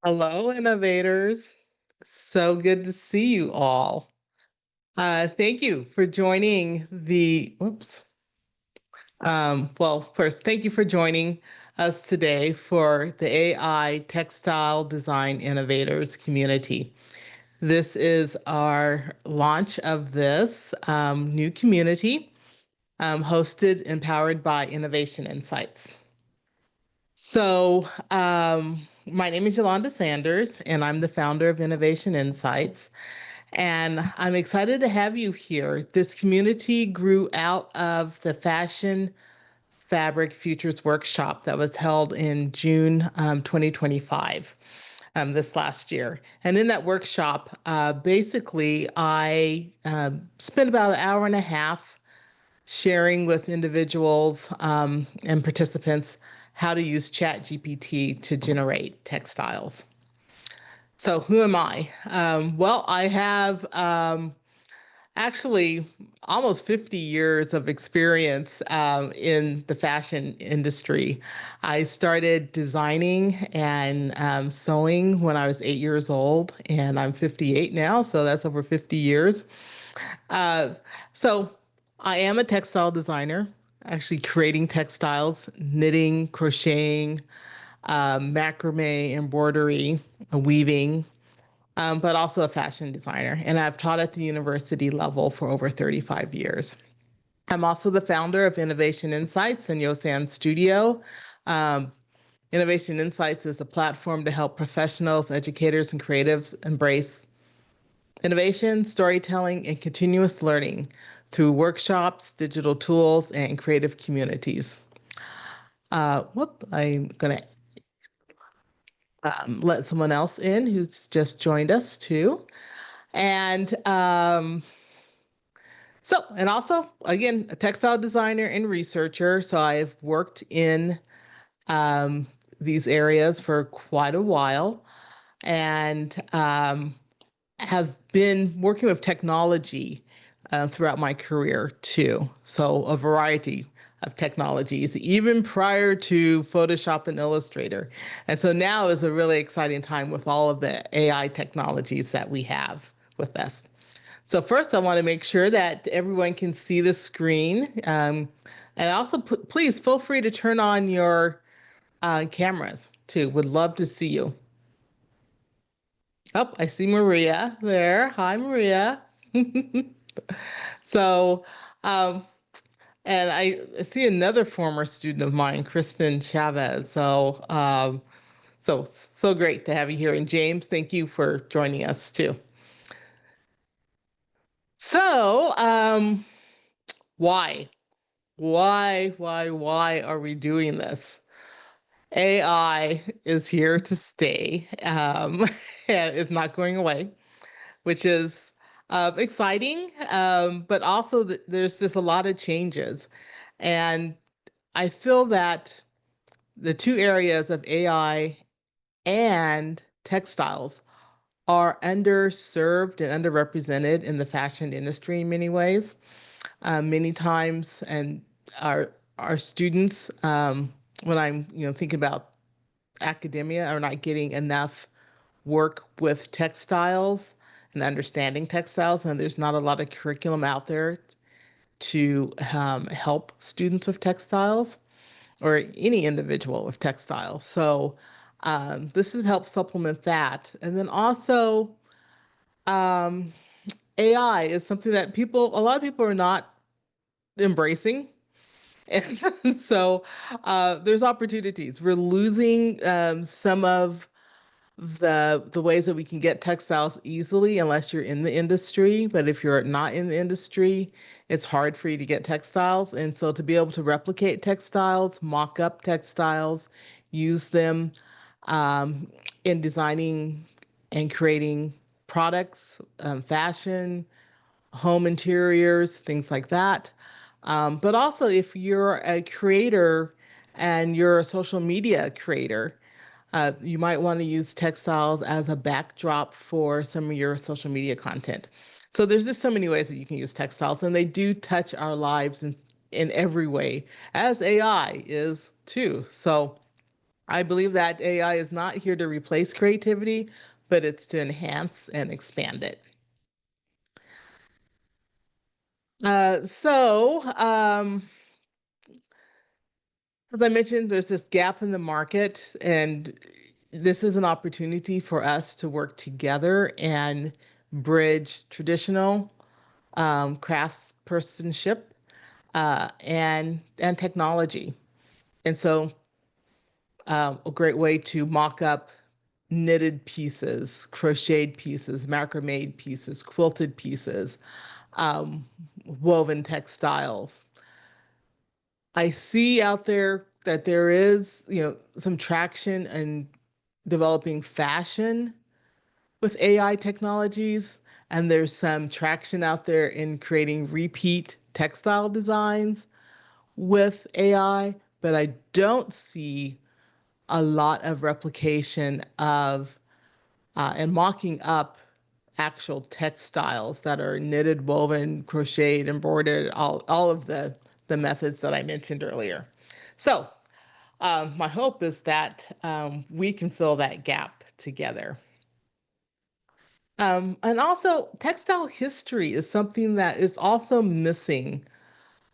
Hello, innovators. So good to see you all. Thank you for joining first, thank you for joining us today for the AI Textile Design Innovators community. This is our launch of this new community hosted and powered by Innovation Insights. My name is Eulanda Sanders, and I'm the founder of Innovation Insights. And I'm excited to have you here. This community grew out of the Fashion Fabric Futures Workshop that was held in June 2025, this last year. And in that workshop, basically, I spent about an hour and a half sharing with individuals and participants how to use ChatGPT to generate textiles. So who am I? I have actually almost 50 years of experience in the fashion industry. I started designing and sewing when I was 8 years old, and I'm 58 now, so that's over 50 years. Uh, so I am a textile designer, actually creating textiles, knitting, crocheting, macrame, embroidery, weaving, but also a fashion designer. And I've taught at the university level for over 35 years. I'm also the founder of Innovation Insights and Yosan Studio. Um, Innovation Insights is a platform to help professionals, educators, and creatives embrace innovation, storytelling, and continuous learning through workshops, digital tools, and creative communities. I'm going to let someone else in who's just joined us too. And and also, again, a textile designer and researcher. So I've worked in these areas for quite a while and have been working with technology throughout my career too. So a variety of technologies, even prior to Photoshop and Illustrator. And so now is a really exciting time with all of the AI technologies that we have with us. So first, I want to make sure that everyone can see the screen. And also, please feel free to turn on your cameras too. Would love to see you. Oh, I see Maria there. Hi, Maria. So, um, and I see another former student of mine, Kristen Chavez. So great to have you here. And James, thank you for joining us too. So, why? Why are we doing this? AI is here to stay. And it's not going away, which is exciting. But also, there's just a lot of changes. And I feel that the two areas of AI and textiles are underserved and underrepresented in the fashion industry in many ways. Many times, and our students, when I'm thinking about academia, are not getting enough work with textiles and understanding textiles, and there's not a lot of curriculum out there to help students with textiles or any individual with textiles. So this has helped supplement that. And then also, um, AI is something that a lot of people are not embracing. And so there's opportunities. We're losing some of the ways that we can get textiles easily unless you're in the industry. But if you're not in the industry, it's hard for you to get textiles. And so to be able to replicate textiles, mock up textiles, use them in designing and creating products, fashion, home interiors, things like that. But also, if you're a creator and you're a social media creator, you might want to use textiles as a backdrop for some of your social media content. So there's just so many ways that you can use textiles, and they do touch our lives in every way, as AI is too. So I believe that AI is not here to replace creativity, but it's to enhance and expand it. As I mentioned, there's this gap in the market, and this is an opportunity for us to work together and bridge traditional craftspersonship and technology. And so, a great way to mock up knitted pieces, crocheted pieces, macrame pieces, quilted pieces, um, woven textiles. I see out there that there is, some traction in developing fashion with AI technologies, and there's some traction out there in creating repeat textile designs with AI, but I don't see a lot of replication of and mocking up actual textiles that are knitted, woven, crocheted, embroidered, all of the methods that I mentioned earlier. So my hope is that we can fill that gap together. And also, textile history is something that is also missing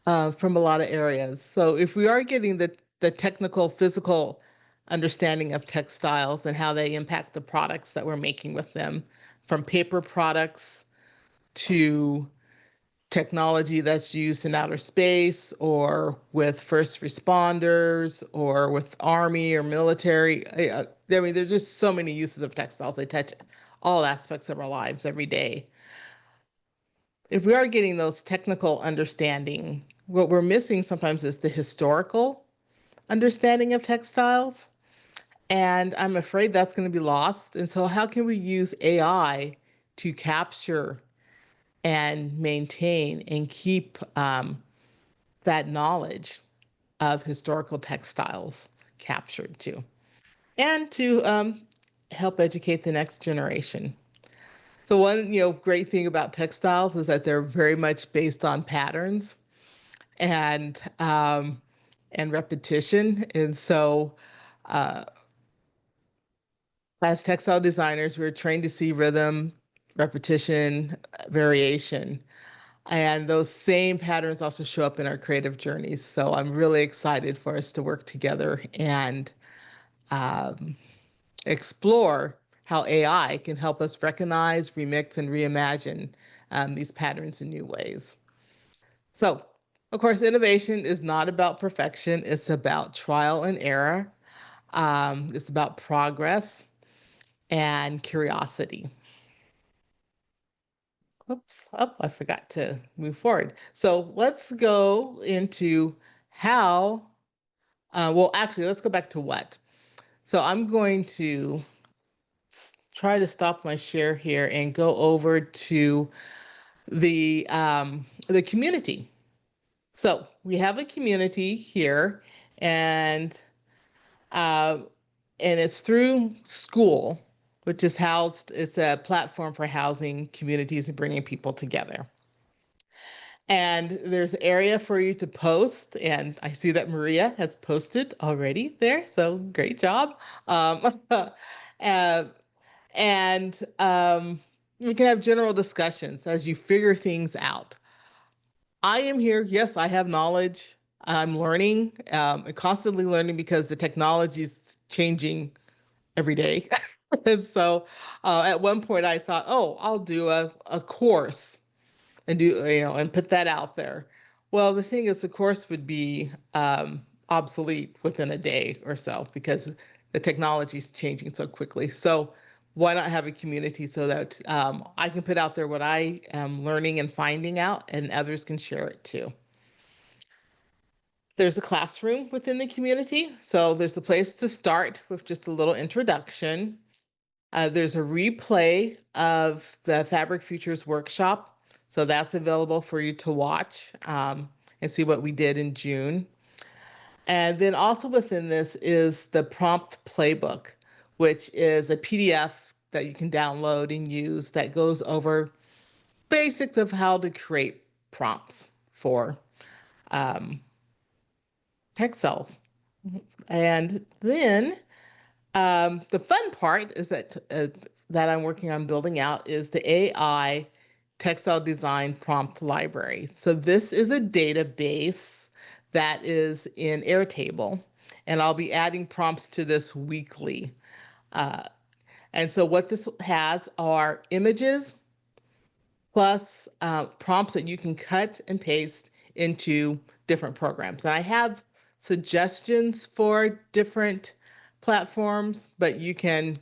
from a lot of areas. So if we are getting the technical, physical understanding of textiles and how they impact the products that we're making with them, from paper products to technology that's used in outer space or with first responders or with army or military. I mean, there's just so many uses of textiles. They touch all aspects of our lives every day. If we are getting those technical understanding, what we're missing sometimes is the historical understanding of textiles. And I'm afraid that's going to be lost. And so, how can we use AI to capture and maintain and keep that knowledge of historical textiles captured too, and to help educate the next generation? So one great thing about textiles is that they're very much based on patterns and repetition. And so, uh, as textile designers, we're trained to see rhythm, repetition, variation. And those same patterns also show up in our creative journeys. So I'm really excited for us to work together and um, explore how AI can help us recognize, remix, and reimagine these patterns in new ways. So, of course, innovation is not about perfection, it's about trial and error, it's about progress and curiosity. Oops, oh, I forgot to move forward. So let's go into how, well, actually, let's go back to what. So I'm going to try to stop my share here and go over to the community. So we have a community here, and uh, it's through SKOOL, which is housed. It's a platform for housing communities and bringing people together. And there's an area for you to post, and I see that Maria has posted already there, so great job. Uh, and we can have general discussions as you figure things out. I am here. Yes, I have knowledge. I'm learning, and constantly learning because the technology is changing every day. And so at one point I thought, oh, I'll do a course and and put that out there. Well, the thing is, the course would be obsolete within a day or so because the technology is changing so quickly. So why not have a community so that I can put out there what I am learning and finding out, and others can share it too. There's a classroom within the community, so there's a place to start with just a little introduction. There's a replay of the Fabric Futures workshop, so that's available for you to watch and see what we did in June. And then also within this is the prompt playbook, which is a PDF that you can download and use that goes over basics of how to create prompts for um, textiles. And then the fun part is that I'm working on building out is the AI Textile Design Prompt Library. So this is a database that is in Airtable, and I'll be adding prompts to this weekly. Uh, and so what this has are images plus prompts that you can cut and paste into different programs. And I have suggestions for different platforms, but you can,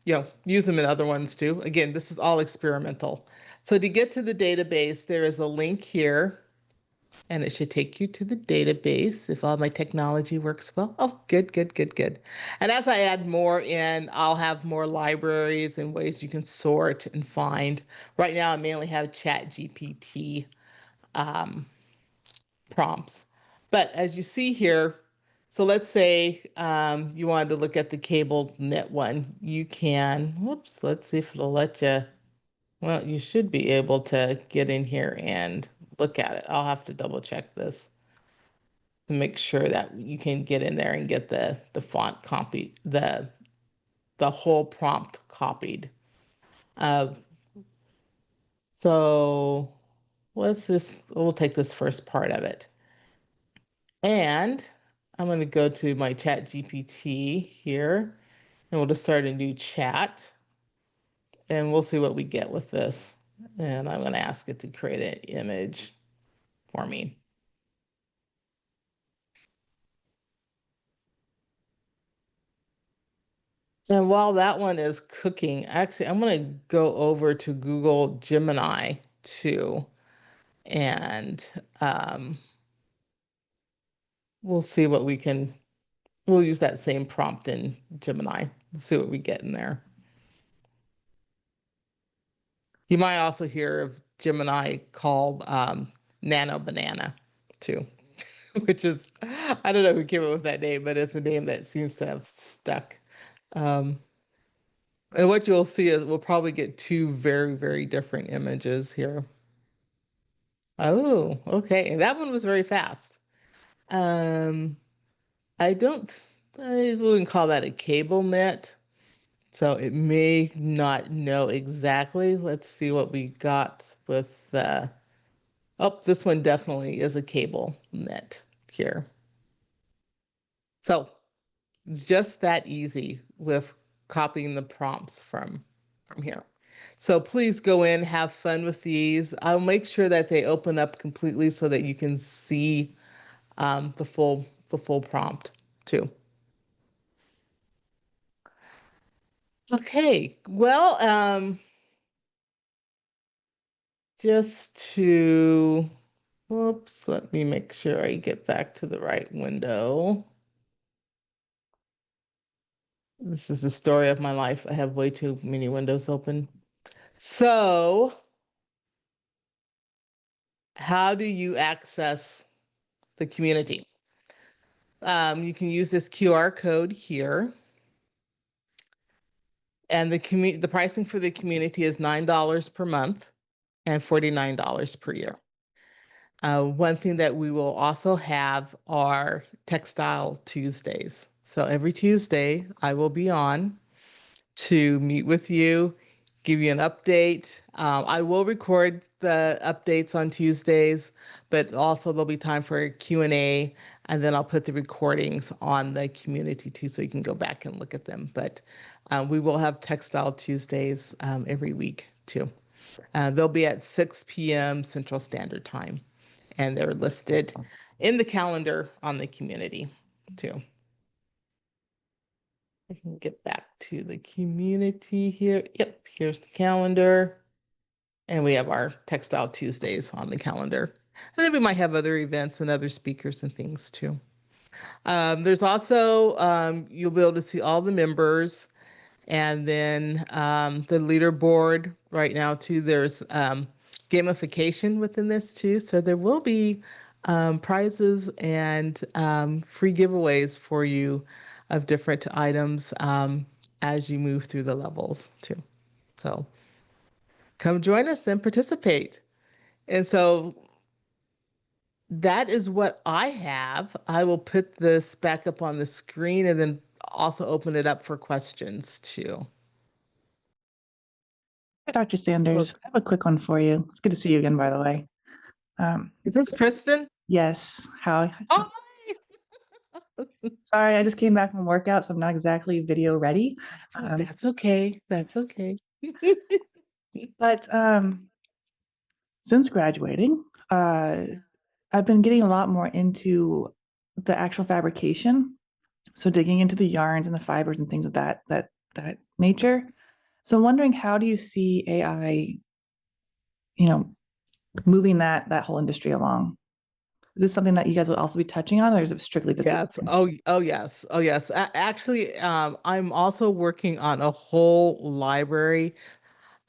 use them in other ones too. Again, this is all experimental. So to get to the database, there is a link here, and it should take you to the database if all my technology works well. Oh, good, good, good, good. And as I add more in, I'll have more libraries and ways you can sort and find. Right now, I mainly have Chat GPT um, prompts. But as you see here, so let's say you wanted to look at the cable net one. You can, whoops, let's see if it'll let you. Well, you should be able to get in here and look at it. I'll have to double check this to make sure that you can get in there and get the font copied, the whole prompt copied. Uh, so we'll take this first part of it. And I'm going to go to my Chat GPT here, and we'll just start a new chat, and we'll see what we get with this. And I'm going to ask it to create an image for me. And while that one is cooking, actually, I'm going to go over to Google Gemini too, and we'll see what we'll use that same prompt in Gemini, see what we get in there. You might also hear of Gemini called Nano Banana too, which is, I don't know who came up with that name, but it's a name that seems to have stuck. Um, and what you'll see is we'll probably get two very, very different images here. Oh, okay. And that one was very fast. Um, I don't, I wouldn't call that a cable net. So it may not know exactly. Let's see what we got with oh, this one definitely is a cable net here. So it's just that easy with copying the prompts from here. So please go in, have fun with these. I'll make sure that they open up completely so that you can see the full prompt too. Okay, well, just to, whoops, let me make sure I get back to the right window. This is the story of my life. I have way too many windows open. So, how do you access the community? You can use this QR code here. And the pricing for the community is $9 per month and $49 per year. One thing that we will also have are Textile Tuesdays. So every Tuesday, I will be on to meet with you, give you an update. I will record the updates on Tuesdays, but also there'll be time for a Q&A, and then I'll put the recordings on the community too, so you can go back and look at them. But we will have Textile Tuesdays every week too. They'll be at 6 p.m. Central Standard Time, and they're listed in the calendar on the community too. I can get back to the community here. Yep, here's the calendar. And we have our Textile Tuesdays on the calendar. And then we might have other events and other speakers and things too. There's also, you'll be able to see all the members, and then the leaderboard right now too. There's gamification within this too. So there will be prizes and free giveaways for you of different items as you move through the levels too. So come join us and participate. And so that is what I have. I will put this back up on the screen and then also open it up for questions too. Hi, Dr. Sanders. I have a quick one for you. It's good to see you again, by the way. Is this Kristen? Yes, how? Oh, Sorry, I just came back from workout, so I'm not exactly video ready. that's okay. That's okay. But since graduating, I've been getting a lot more into the actual fabrication. So digging into the yarns and the fibers and things of that nature. So I'm wondering, how do you see AI, you know, moving that whole industry along? Is this something that you guys would also be touching on, or is it strictly just Yes. Oh, yes. Oh, yes. Actually, I'm also working on a whole library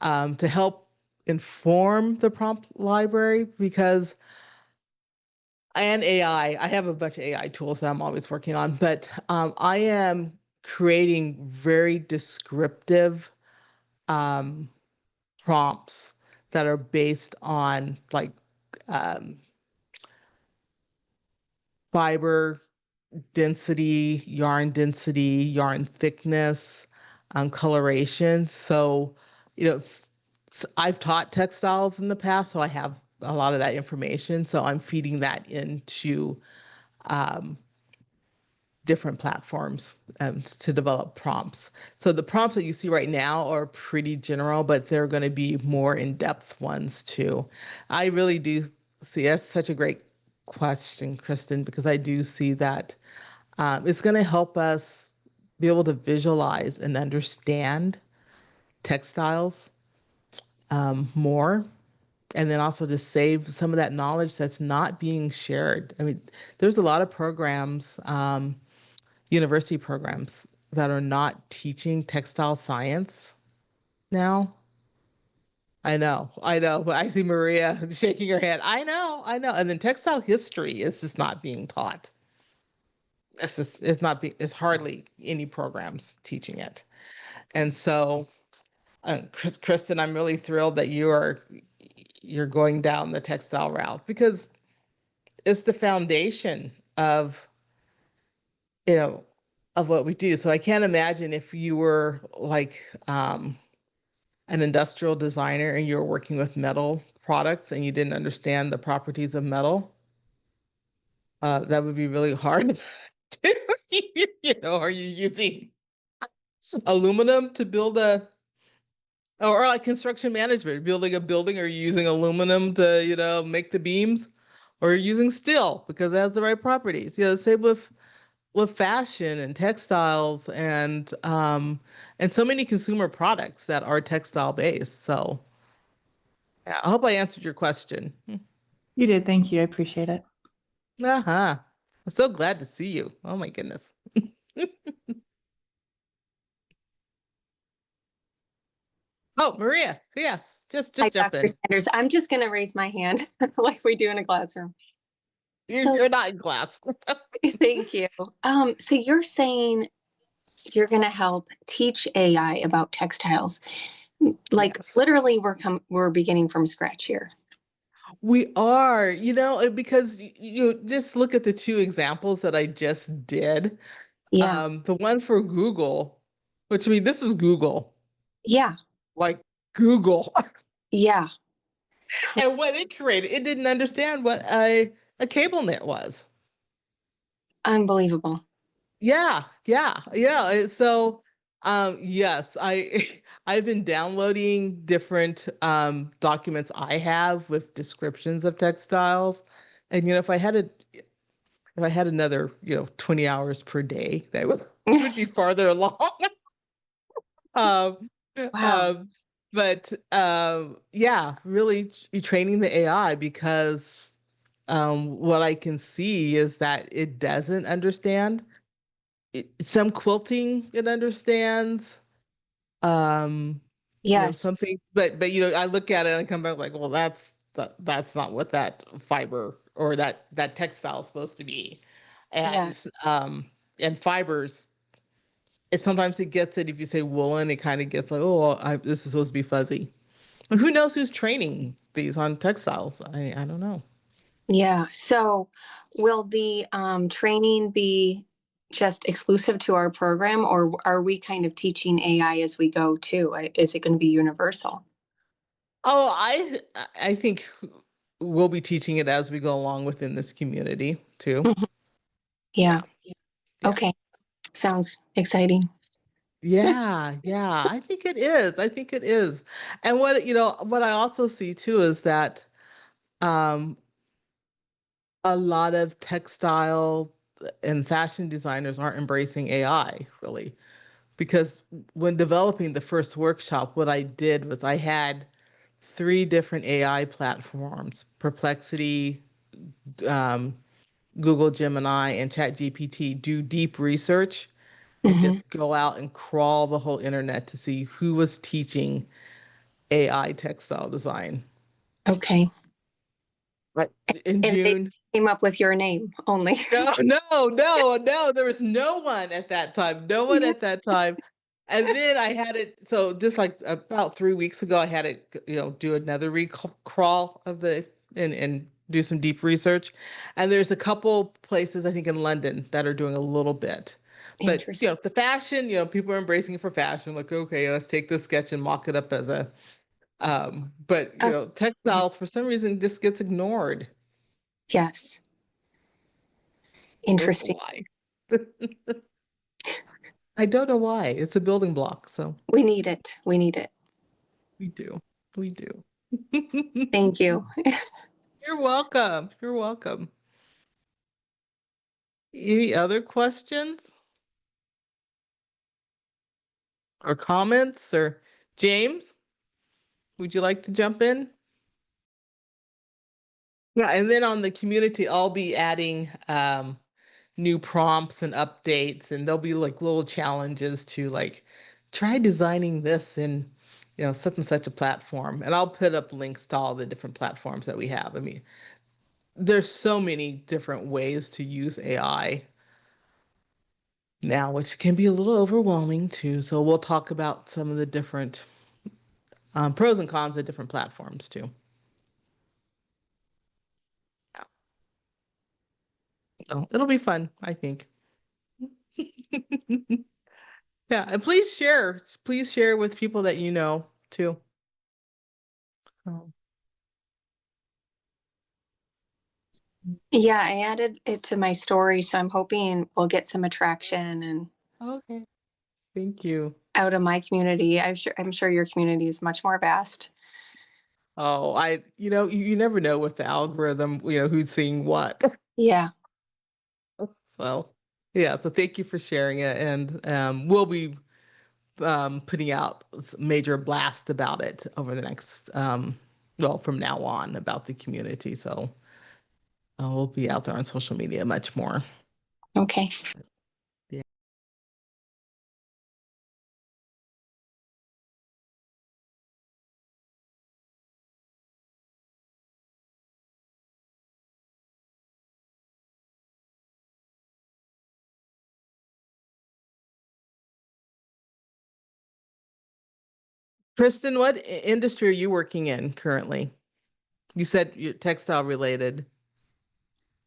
to help inform the prompt library because, and AI, I have a bunch of AI tools that I'm always working on, but I am creating very descriptive um, prompts that are based on like um, fiber density, yarn thickness, coloration. So, I've taught textiles in the past, so I have a lot of that information. So I'm feeding that into um, different platforms to develop prompts. So the prompts that you see right now are pretty general, but there are going to be more in-depth ones too. I really do see that's such a great question, Kristen, because I do see that it's going to help us be able to visualize and understand textiles more, and then also to save some of that knowledge that's not being shared. I mean, there's a lot of programs, university programs, that are not teaching textile science now. I know, but I see Maria shaking her head. I know. And then textile history is just not being taught. It's hardly any programs teaching it. And so, Kristen, I'm really thrilled that you're going down the textile route because it's the foundation of you know of what we do. So I can't imagine if you were like an industrial designer and you were working with metal products and you didn't understand the properties of metal. That would be really hard. to, are you using aluminum to build or like construction management, building a building, are you using aluminum to, make the beams? Or you're using steel because it has the right properties. Same with fashion and textiles and so many consumer products that are textile based. So yeah, I hope I answered your question. You did. Thank you. I appreciate it. Uh-huh. I'm so glad to see you. Oh my goodness. Oh, Maria. Yes. Hi, Just jump Dr. in. Sanders. I'm just going to raise my hand like we do in a classroom. So You're not in class. thank you. So you're saying you're going to help teach AI about textiles. Like Yes. literally we're beginning from scratch here. We are, because you just look at the two examples that I just did. Yeah. The one for Google, which I mean, this is Google, Yeah. like Google. Yeah. And what it created, it didn't understand what a cable knit was. Unbelievable. Yeah. So, yes, I've been downloading different documents I have with descriptions of textiles, and if I had another 20 hours per day, that would be farther along. um, Wow. um, but yeah, really training the AI because what I can see is that it doesn't understand. Some quilting it understands. Um, Yes. some things, but I look at it and I come back like, well, that's not what that fiber or that textile is supposed to be. Yeah. And fibers, sometimes it gets it if you say woolen, it kind of gets like, oh, this is supposed to be fuzzy. But who knows who's training these on textiles? I don't know. Yeah. So will the training be just exclusive to our program, or are we kind of teaching AI as we go too? Is it going to be universal? Oh, I think we'll be teaching it as we go along within this community too. Mhm. Yeah. Yeah. Yeah. Okay. Sounds exciting. Yeah, yeah, I think it is. I think it is. And what I also see too is that um a lot of textile and fashion designers aren't embracing AI really. Because when developing the first workshop, what I did was I had three different AI platforms, Perplexity, um, Google Gemini, and ChatGPT, do deep research and Hmm. just go out and crawl the whole internet to see who was teaching AI textile design. Okay. Right. In And they June. came up with your name only. No, no, no, no. There was no one at that time. No one Yeah. at that time. And then I had it. So just like about 3 weeks ago, I had it, do another recrawl of the and do some deep research. And there's a couple places I think in London that are doing a little bit. But Interesting. the fashion, people are embracing it for fashion. Like, okay, let's take this sketch and mock it up as a. But Oh, mhm. textiles for some reason just gets ignored. Yes. I don't know Interesting. why. I don't know why. It's a building block, so We need it. We need it. we do. We do. Thank you. You're welcome. You're welcome. Any other questions or comments or James, would you like to jump in? Yeah, and then on the community, I'll be adding new prompts and updates, and there'll be like little challenges to like try designing this in such and such a platform. And I'll put up links to all the different platforms that we have. I mean, there's so many different ways to use AI now, which can be a little overwhelming too. So we'll talk about some of the different pros and cons of different platforms too. Yeah. So it'll be fun, I think. Yeah, and please share with people that you know too. Oh, Yeah, I added it to my story, so I'm hoping we'll get some attraction and okay. Thank you. out of my community. I'm sure your community is much more vast. Oh, you never know with the algorithm, who's seeing what. Yeah. So, yeah, so thank you for sharing it. And we'll be putting out major blast about it over the next, well, from now on about the community. So we'll be out there on social media much more. Okay. Yeah. Kristen, what industry are you working in currently? You said you're textile related.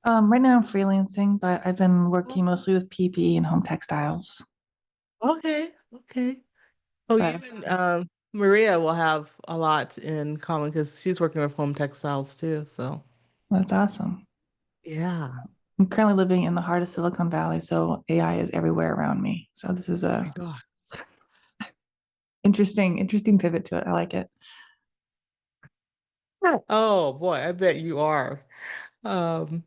Right now I'm freelancing, but I've been Oh, working mostly with PP and home textiles. okay, okay. Oh, you But and Maria will have a lot in common because she's working with home textiles too. So that's awesome. yeah. I'm currently living in the heart of Silicon Valley, so AI is everywhere around me. So this is Oh my a God. interesting pivot to it. I like it. Oh boy, I bet you are. Um,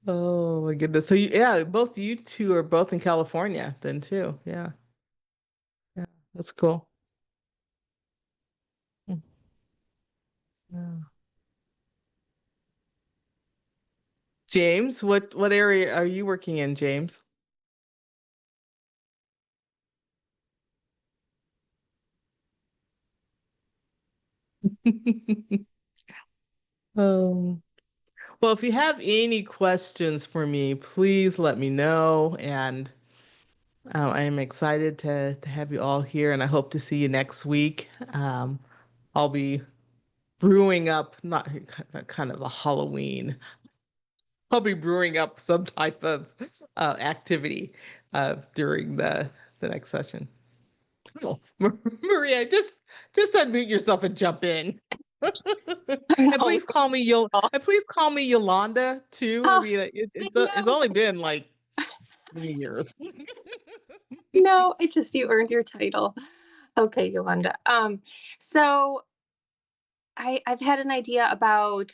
oh my goodness. So yeah, both you two are both in California then too. Yeah. Yeah. That's cool. Mm, yeah. James, what area are you working in, James? Um, well, if you have any questions for me, please let me know. And I am excited to have you all here, and I hope to see you next week. I'll be brewing up, not kind of a Halloween, I'll be brewing up some type of activity during the next session. Oh, Maria, just unmute yourself and jump in. And No, please call me Yolanda too. I oh, mean, I it's know. only been like 3 years. No, it just you earned your title. Okay, Yolanda. So I've had an idea about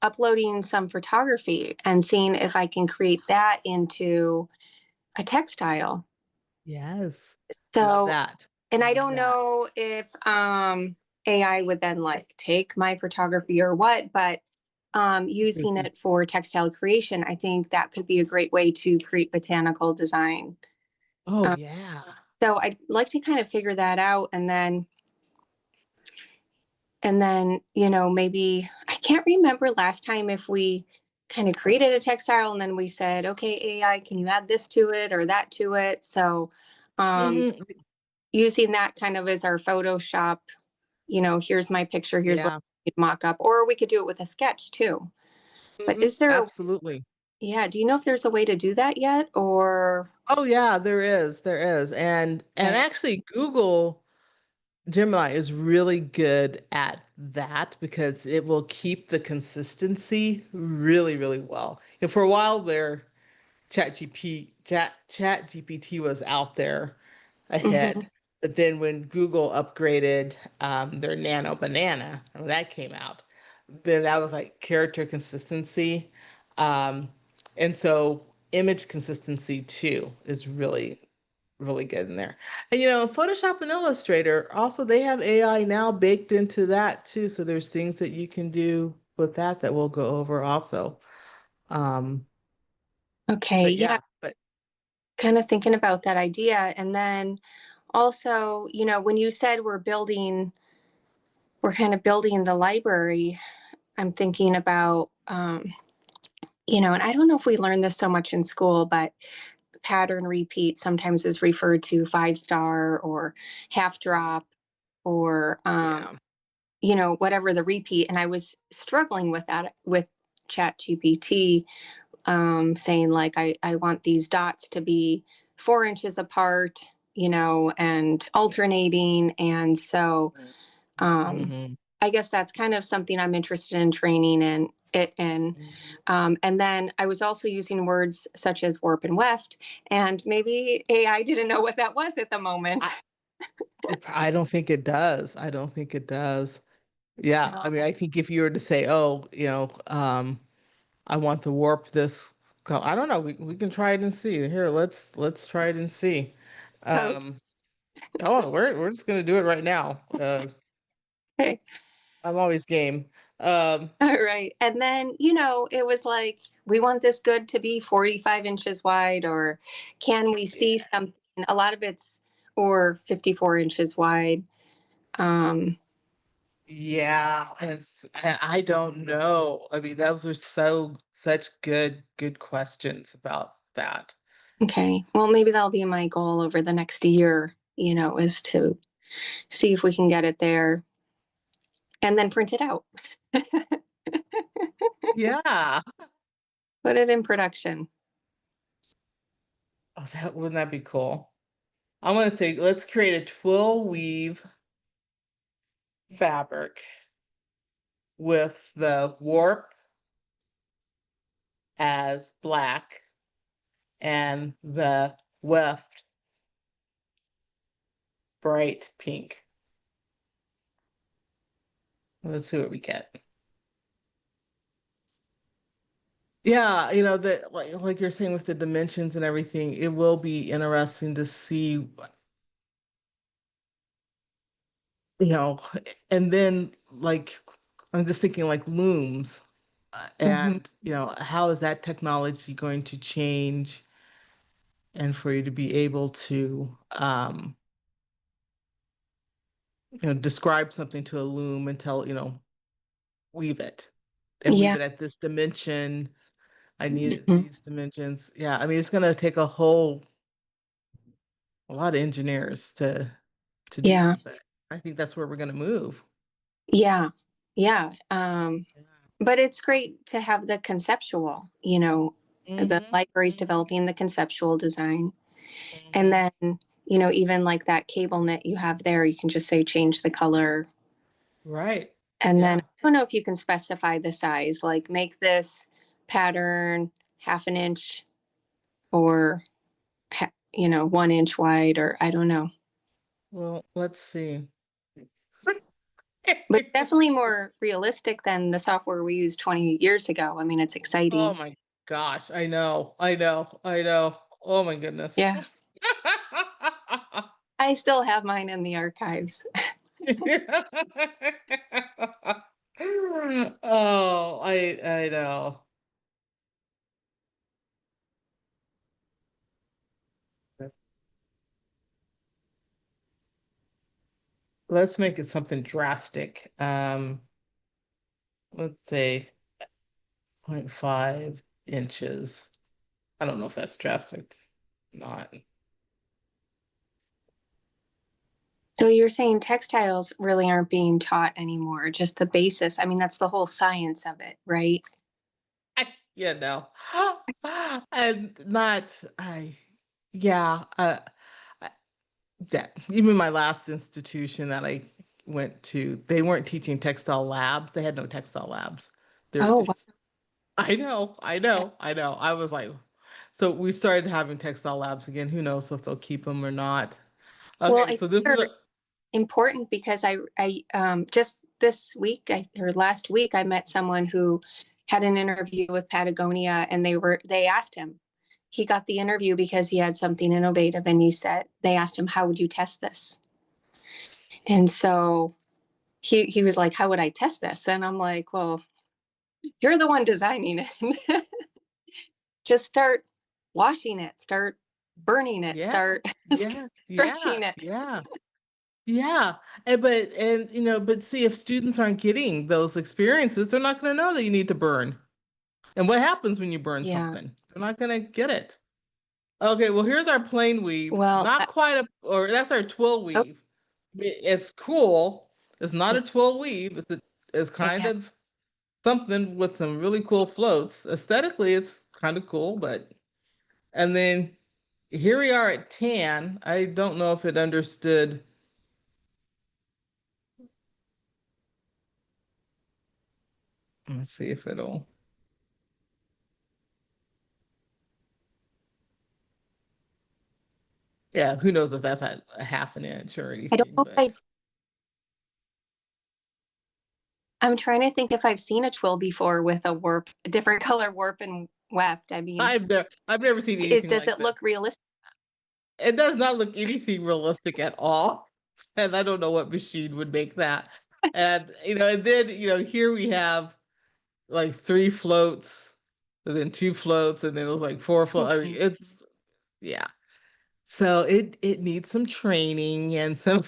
uploading some photography and seeing if I can create that into a textile. Yes, love So, that. and I Love don't that. know if AI would then like take my photography or what, but using it for textile creation, I think that could be a great way to create botanical design. Oh Um, yeah. so I'd like to kind of figure that out, and then maybe I can't remember last time if we kind of created a textile and then we said, okay, AI, can you add this to it or that to it? So um, Mhm. using that kind of as our Photoshop, here's my picture, here's what Yeah. I mock up, or we could do it with a sketch too. But Mhm. is there Absolutely. yeah, do you know if there's a way to do that yet? Or Oh yeah, there is. And okay. actually Google Gemini is really good at that because it will keep the consistency really, really well. And for a while there, Chat GPT was out there Hmm. ahead. But then when Google upgraded their Nano Banana, when that came out, then that was like character consistency. Um, and so image consistency too is really, really good in there. And Photoshop and Illustrator, also they have AI now baked into that too. So there's things that you can do with that we'll go over also. Um, Okay, but yeah, yeah, but kind of thinking about that idea. And then also, when you said we're kind of building the library, I'm thinking about, and I don't know if we learned this so much in school, but pattern repeat sometimes is referred to 5 star or half drop or, yeah. whatever the repeat. And I was struggling with that with Chat GPT, saying like, I want these dots to be 4 inches apart, and alternating. And so, um, Mm-hmm. I guess that's kind of something I'm interested in training in it in. Mhm. And then I was also using words such as warp and weft, and maybe AI didn't know what that was at the moment. I I don't think it does. I don't think it does. Yeah, I mean, No. I think if you were to say, "Oh, I want to warp this," I don't know. We can try it and see. Here, let's try it and see. Um, oh, we're just gonna do it right now. Okay. I'm always game. Um, All right. And then, it was like, we want this good to be 45 inches wide, or can we see yeah, something? A lot of it's, or 54 inches wide. Um, yeah, and I don't know. I mean, those are such good questions about that. okay. Well, maybe that'll be my goal over the next year, is to see if we can get it there and then print it out, Yeah. put it in production. Oh, that wouldn't that be cool? I'm gonna say let's create a twill weave fabric with the warp as black and the weft bright pink. Let's see what we get. Yeah, that like you're saying with the dimensions and everything, it will be interesting to see, you know, and then like I'm just thinking like looms, Hmm. and how is that technology going to change and for you to be able to describe something to a loom and tell, weave it and weave Yeah. it at this dimension. I need Mhm. these dimensions. Yeah, I mean it's going to take a lot of engineers to Yeah. do, but I think that's where we're going to move. Yeah. Yeah. But it's great to have the conceptual, the Mm-hmm. libraries developing the conceptual design. And Mm-hmm. then, even like that cable knit you have there, you can just say change the color. Right. And then Yeah. I don't know if you can specify the size, like make this pattern half an inch or, 1 inch wide, or I don't know. Well, let's see. But definitely more realistic than the software we used 20 years ago. I mean, it's Oh exciting. my gosh, I know. I know. I know. Oh my goodness. Yeah. I still have mine in the archives. Oh, I know. Let's make it something drastic. Let's say zero point 0.5 inches. I don't know if that's drastic. Not. So you're saying textiles really aren't being taught anymore, just the basis. I mean, that's the whole science of it, right? Yeah, no. And not yeah, I- that even my last institution that I went to, they weren't teaching textile labs. They had no textile labs. They're Oh, wow. just I know, I know, I know. I was like, so we started having textile labs again. Who knows if they'll keep them or not? Well, Okay, I think so this is they're a important because I just this week or last week I met someone who had an interview with Patagonia, and they asked him. He got the interview because he had something innovative, and they asked him, how would you test this? And so he was like, how would I test this? And I'm like, well, you're the one designing it. Just start washing it, start burning it, yeah, start yeah, yeah, stretching it. yeah. Yeah, but see, if students aren't getting those experiences, they're not going to know that you need to burn. And what happens when you burn Yeah. something? They're not going to get it. Okay, well, here's our plain weave. Well, Not quite or that's our twill oh, weave. It's cool. It's not yeah, a twill weave. It's kind yeah. of something with some really cool floats. Aesthetically, it's kind of cool, and then here we are at tan. I don't know if it understood. Let's see if it'll. Yeah, who knows if that's a half an inch or I don't anything, know if but I'm trying to think if I've seen a twill before with a different color warp and weft. I mean, I've never seen anything does like it this. look realistic? It does not look anything realistic at all. And I don't know what machine would make that. And then, here we have like three floats, and then two floats, and then it was like four floats. I mean, Mhm. yeah. So it needs some training and some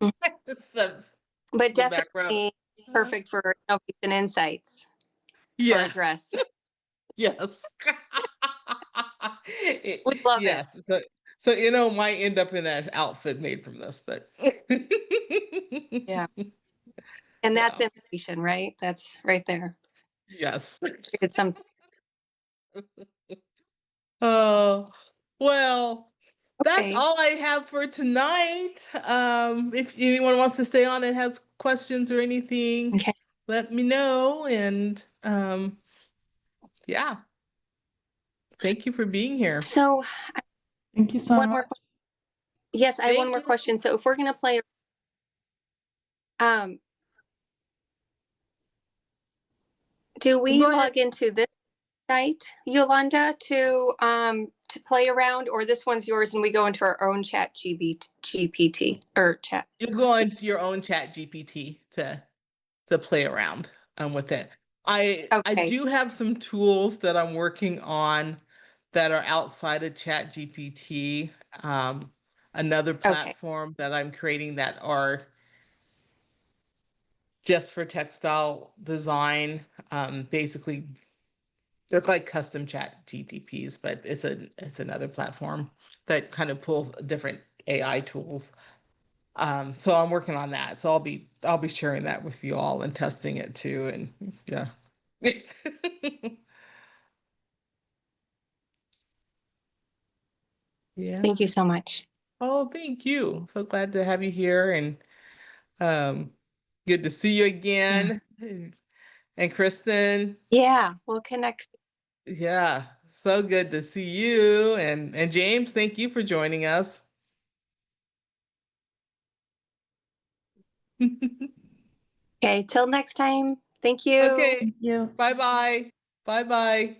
Mhm. some, But some background. definitely perfect for innovation insights for a Yes. dress. Yes. We love it. Yes. So might end up in an outfit made from this, but Yeah. And that's yeah. innovation, right? That's right there. Yes. It's some Oh, well, that's okay. all I have for tonight. If anyone wants to stay on and has questions or anything, Okay. let me know. And yeah, thank you for being here. So Thank you so one much. more yes, I have one Thank more you. question. So if we're gonna play um do we Go ahead. log into this site, Yolanda, to play around, or this one's yours and we go into our own chat GPT or chat? You go into your own chat GPT to play around with it. I Okay. do have some tools that I'm working on that are outside of chat GPT. Another Okay. platform that I'm creating that are just for textile design. Basically they're like custom chat GTPs, but it's another platform that kind of pulls different AI tools. So I'm working on that. So I'll be sharing that with you all and testing it too. And yeah. Yeah. Thank you so much. Oh, thank you. So glad to have you here, and um good to see you again. And Kristen, Yeah, we'll connect. yeah, so good to see you. And James, thank you for joining us. Okay, till next time. Thank you. Okay, Thank you. bye-bye. Bye-bye.